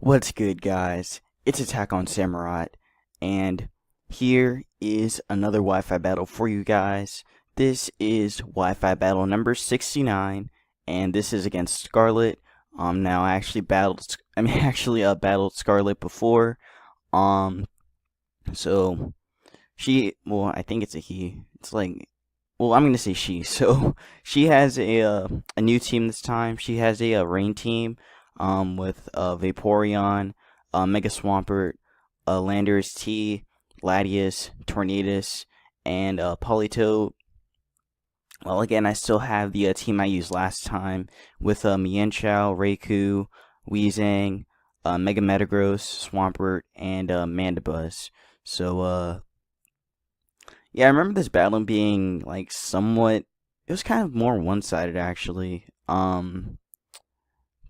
What's good, guys? It's Attack on Samurai, and here is another Wi-Fi battle for you guys. This is Wi-Fi battle number 69, and this is against Scarlett. Now I actually battled, battled Scarlett before. So well, I think it's a he. It's like, well, I'm gonna say she. So she has a new team this time. She has a rain team. With Vaporeon, Mega Swampert, Landorus T, Latias, Tornadus, and Politoed. Well, again, I still have the team I used last time with Mienshao, Raikou, Weezing, Mega Metagross, Swampert, and Mandibuzz. So, yeah, I remember this battle being like somewhat. It was kind of more one-sided actually.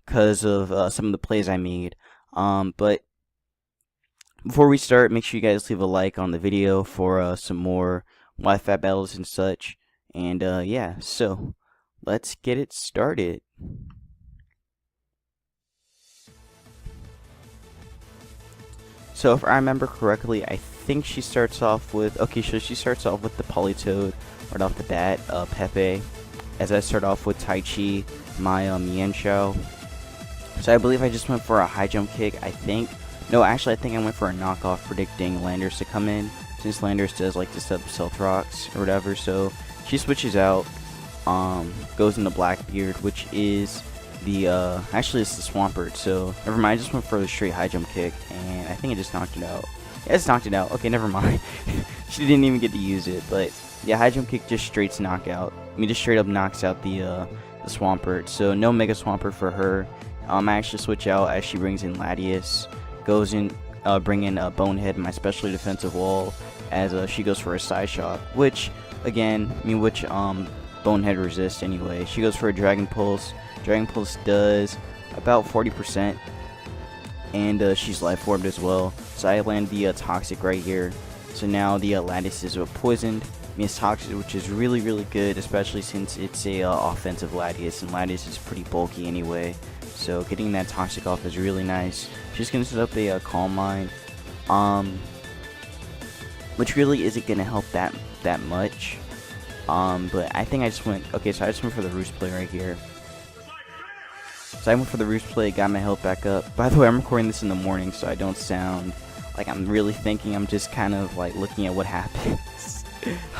Because of some of the plays I made. But before we start, make sure you guys leave a like on the video for some more Wi-Fi battles and such. And yeah, so let's get it started. So if I remember correctly, I think she starts off with, so she starts off with the Politoed right off the bat, Pepe. As I start off with Tai Chi, my Mienshao. So I believe I just went for a high jump kick, I think. No, actually I think I went for a knockoff predicting Landorus to come in, since Landorus does like to set up Stealth Rocks or whatever. So she switches out, goes into Blackbeard, which is the, actually it's the Swampert. So never mind, I just went for the straight high jump kick, and I think it just knocked it out. Yeah, it's knocked it out. Okay, never mind. She didn't even get to use it, but yeah, high jump kick just straight knockout. I mean, just straight up knocks out the Swampert. So no Mega Swampert for her. I actually switch out as she brings in Latias, goes in, bring in Bonehead, my specially defensive wall, as she goes for a side shot, which again, Bonehead resists anyway. She goes for a Dragon Pulse. Dragon Pulse does about 40%, and she's life formed as well. So I land the Toxic right here. So now the Latias is poisoned. It's Toxic, which is really good, especially since it's a offensive Latias, and Latias is pretty bulky anyway. So getting that Toxic off is really nice. She's gonna set up a Calm Mind, which really isn't gonna help that much. But I think I just went. Okay, so I just went for the Roost play right here. So I went for the Roost play, got my health back up. By the way, I'm recording this in the morning, so I don't sound like I'm really thinking. I'm just kind of like looking at what happens.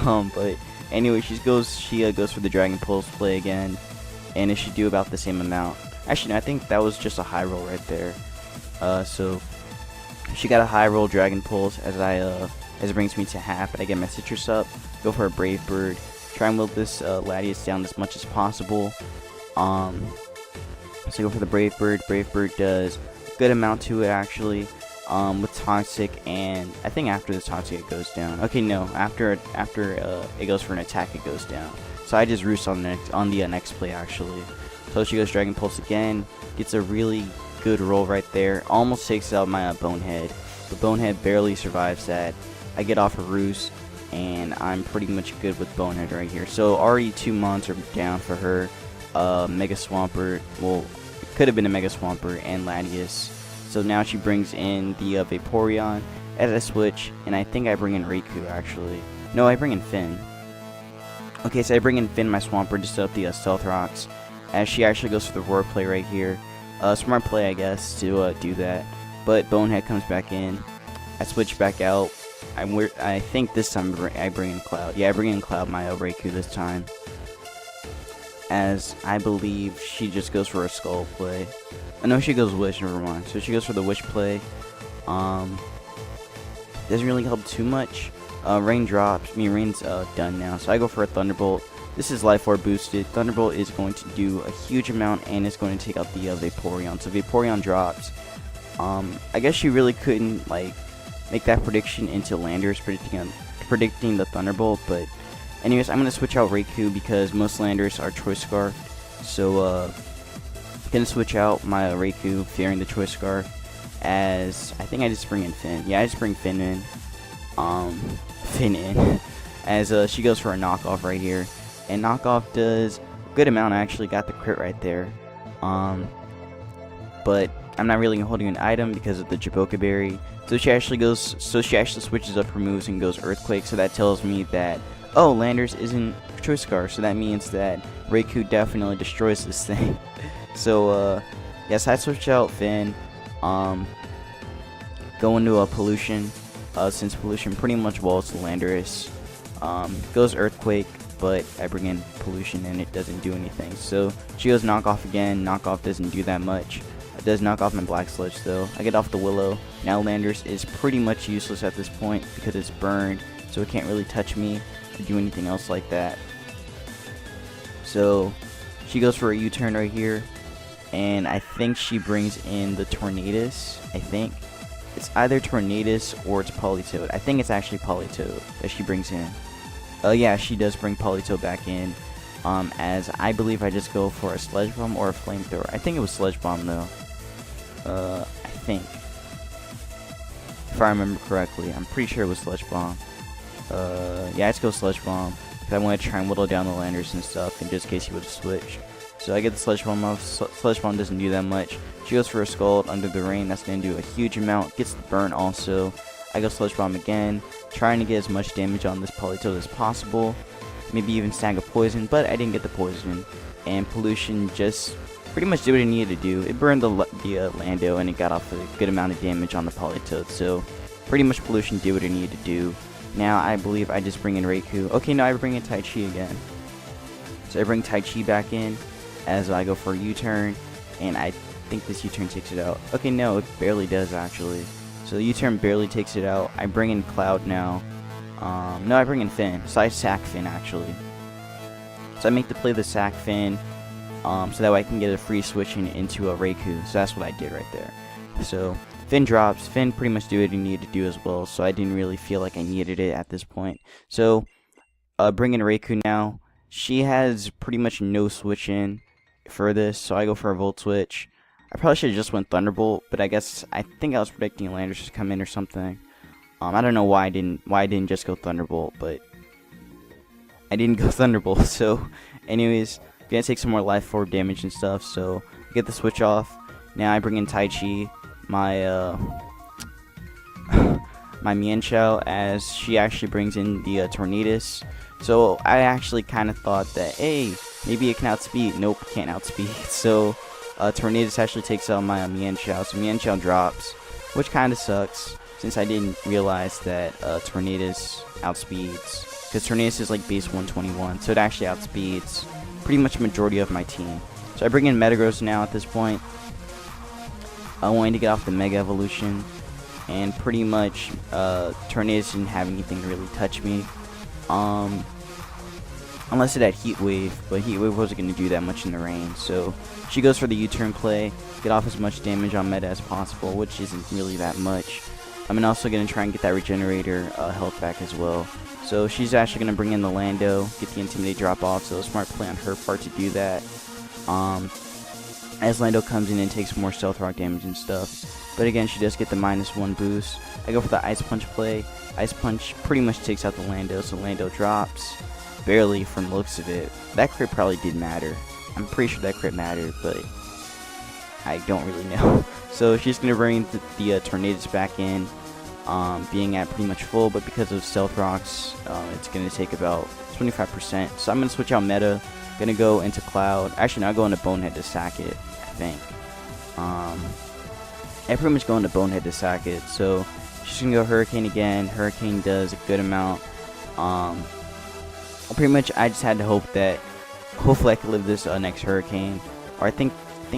But anyway, she goes for the Dragon Pulse play again, and it should do about the same amount. Actually, no, I think that was just a high roll right there. So she got a high roll Dragon Pulse as it brings me to half. I get my Citrus up, go for a Brave Bird, try and wilt this Latias down as much as possible. So go for the Brave Bird. Brave Bird does a good amount to it actually. With Toxic, and I think after the Toxic it goes down. Okay, no, after it goes for an attack, it goes down. So I just roost on the next play actually. So she goes Dragon Pulse again, gets a really good roll right there, almost takes out my Bonehead. The Bonehead barely survives that. I get off a Roost, and I'm pretty much good with Bonehead right here. So already 2 months are down for her. Mega Swampert, well, it could have been a Mega Swampert and Latias. So now she brings in the Vaporeon as I switch, and I think I bring in Raikou actually. No, I bring in Finn. Okay, so I bring in Finn, my Swampert, to set up the Stealth Rocks, as she actually goes for the Roar play right here. Smart play, I guess, to do that. But Bonehead comes back in. I switch back out. I think this time I bring in Cloud. Yeah, I bring in Cloud, my Raikou this time, as I believe she just goes for a Skull play. No, she goes Wish, never mind. So she goes for the Wish play. Doesn't really help too much. Rain drops. Rain's done now. So I go for a Thunderbolt. This is Life Orb boosted. Thunderbolt is going to do a huge amount, and it's going to take out the Vaporeon. So Vaporeon drops. I guess she really couldn't like make that prediction into Landorus predicting the Thunderbolt. But anyways, I'm gonna switch out Raikou because most Landorus are Choice Scarf. So gonna switch out my Raikou, fearing the Choice Scarf, as I think I just bring in Finn. Yeah, I just bring Finn in. As she goes for a knockoff right here, and knockoff does a good amount. I actually got the crit right there. But I'm not really holding an item because of the Jaboka berry. So she actually switches up her moves and goes Earthquake. So that tells me that, oh, Landers isn't Choice Scar. So that means that Raikou definitely destroys this thing. So yes, I switch out Finn. Go into a Pollution. Since Pollution pretty much walls the Landorus. Goes Earthquake, but I bring in Pollution and it doesn't do anything. So she goes Knockoff again. Knockoff doesn't do that much. It does knock off my Black Sludge though. I get off the Willow. Now Landers is pretty much useless at this point because it's burned, so it can't really touch me or do anything else like that. So she goes for a U-turn right here, and I think she brings in the Tornadus. I think it's either Tornadus or it's Politoed. I think it's actually Politoed that she brings in. Yeah, she does bring Politoed back in. As I believe I just go for a Sledge Bomb or a Flamethrower. I think it was Sledge Bomb though. I think, if I remember correctly, I'm pretty sure it was Sledge Bomb. Yeah, let's go Sledge Bomb, because I want to try and whittle down the Landers and stuff, in just case he would have switched. So I get the Sledge Bomb off. Sledge Bomb doesn't do that much. She goes for a Scald Under the Rain. That's going to do a huge amount. Gets the burn also. I go Sledge Bomb again, trying to get as much damage on this Politoed as possible. Maybe even snag a poison, but I didn't get the poison. And Pollution just pretty much did what it needed to do. It burned the Lando, and it got off a good amount of damage on the Politoed. So pretty much Pollution did what it needed to do. Now I believe I just bring in Raikou. Okay, no, I bring in Tai Chi again. So I bring Tai Chi back in as I go for a U-turn, and I think this U-turn takes it out. Okay, no, it barely does actually. So the U-turn barely takes it out. I bring in Cloud now. No, I bring in Finn. So I sack Finn actually. So I make the play the sack Finn, so that way I can get a free switching into a Raikou. So that's what I did right there. So Finn drops. Finn pretty much do what he needed to do as well. So I didn't really feel like I needed it at this point. So bring in Raikou now. She has pretty much no switching for this. So I go for a Volt Switch. I probably should have just went Thunderbolt, but I think I was predicting Landers to come in or something. I don't know why I didn't just go Thunderbolt, but I didn't go Thunderbolt. So anyways, gonna take some more life forward damage and stuff. So I get the switch off. Now I bring in Tai Chi, my my Mienshao, as she actually brings in the Tornadus. So I actually kind of thought that, hey, maybe it can outspeed. Nope, can't outspeed. So Tornadus actually takes out my Mienshao. So Mienshao drops, which kind of sucks, since I didn't realize that Tornadus outspeeds. Because Tornadus is like base 121, so it actually outspeeds pretty much majority of my team. So I bring in Metagross now at this point. I wanted to get off the Mega Evolution, and pretty much Tornadus didn't have anything to really touch me. Unless it had Heat Wave, but Heat Wave wasn't going to do that much in the rain. So she goes for the U-turn play, get off as much damage on Meta as possible, which isn't really that much. I'm also going to try and get that Regenerator health back as well. So she's actually going to bring in the Lando, get the Intimidate drop off, so a smart play on her part to do that. As Lando comes in and takes more Stealth Rock damage and stuff. But again, she does get the -1 boost. I go for the Ice Punch play. Ice Punch pretty much takes out the Lando, so Lando drops. Barely from the looks of it. That crit probably did matter. I'm pretty sure that crit mattered, but I don't really know. So she's going to bring the Tornadus back in, being at pretty much full, but because of Stealth Rocks, it's going to take about 25%. So I'm going to switch out Meta. Going to go into Cloud. Actually, no, I'll go into Bonehead to sack it, I think. I pretty much go into Bonehead to sack it. So she's going to go Hurricane again. Hurricane does a good amount. Pretty much I just had to hope that hopefully I could live this next Hurricane. Or I think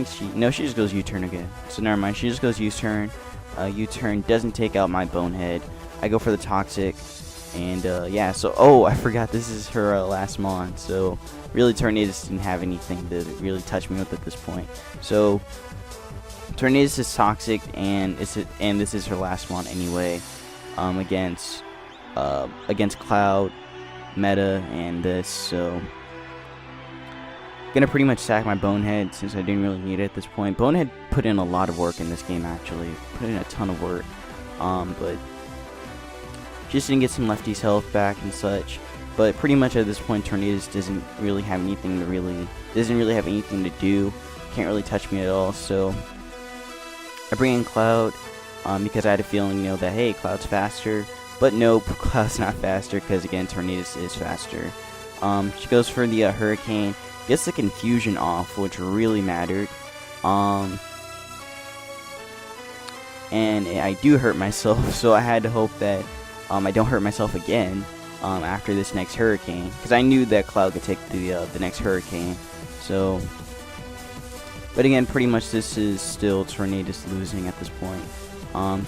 she just goes U-turn again. So never mind, she just goes U-turn. U-turn doesn't take out my Bonehead. I go for the Toxic. And yeah, so I forgot this is her last Mon. So really Tornadus didn't have anything to really touch me with at this point. So Tornadus is Toxic, and this is her last Mon anyway. Against Cloud, Meta, and this. So gonna pretty much sack my Bonehead since I didn't really need it at this point. Bonehead put in a lot of work in this game actually. Put in a ton of work. But just didn't get some lefties health back and such. But pretty much at this point Tornadus doesn't really have anything to do. Can't really touch me at all. So I bring in Cloud because I had a feeling, you know, that hey, Cloud's faster, but nope, Cloud's not faster because again, Tornadus is faster. She goes for the Hurricane, gets the confusion off, which really mattered. And I do hurt myself, so I had to hope that I don't hurt myself again after this next Hurricane, because I knew that Cloud could take the next Hurricane. So, but again, pretty much this is still Tornadus losing at this point.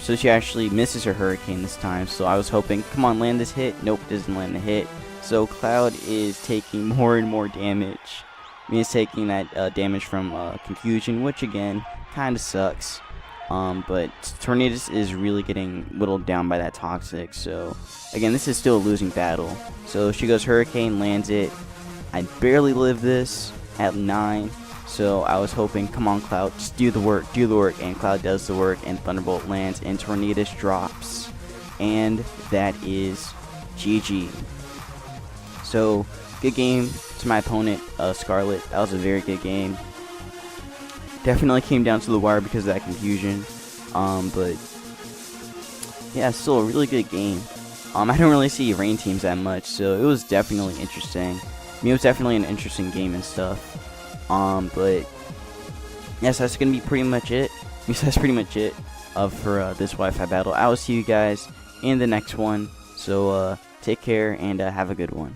So she actually misses her Hurricane this time, so I was hoping, come on, land this hit. Nope, doesn't land the hit. So Cloud is taking more and more damage. He's taking that damage from confusion, which again kind of sucks. But Tornadus is really getting whittled down by that Toxic. So again, this is still a losing battle. So she goes Hurricane, lands it. I barely live this at 9. So I was hoping, come on Cloud, just do the work, and Cloud does the work, and Thunderbolt lands, and Tornadus drops. And that is GG. So, good game to my opponent, Scarlett. That was a very good game. Definitely came down to the wire because of that confusion. But, yeah, still a really good game. I don't really see rain teams that much, so it was definitely interesting. I mean, it was definitely an interesting game and stuff. But, yes, that's going to be pretty much it. That's pretty much it for this Wi-Fi battle. I will see you guys in the next one. So, take care and have a good one.